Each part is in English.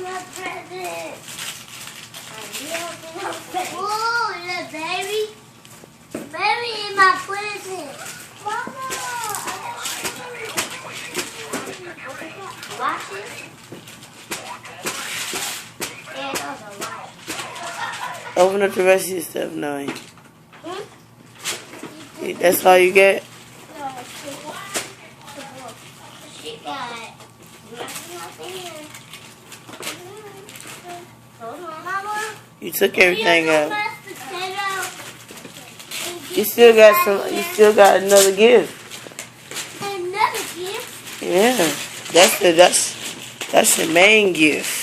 open my present. Oh, look, baby. Baby in my present. Mama. Watch it. Yeah, those are light. Open up the rest of your stuff, now. That's all you get? No, she got nothing. Hold on, Mama. You took everything out. Mashed potato. You still got some. You still got another gift. Another gift. Yeah, that's your main gift.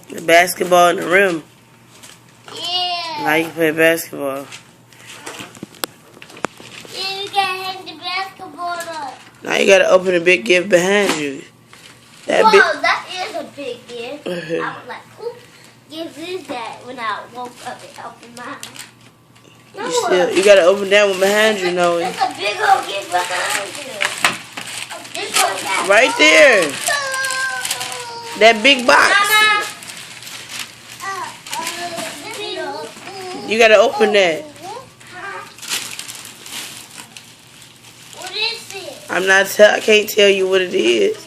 The basketball in the rim. Yeah. Now you can play basketball. Yeah, you gotta hang the basketball up. Now you gotta open the big gift behind you. Whoa, that is a big gift. I was like, who gives is that when I woke up and opened mine? You gotta open that one behind you, Noe. There's a big old gift behind you. This one Right there. That big box. Mama. You gotta open that. What is it? I can't tell you what it is.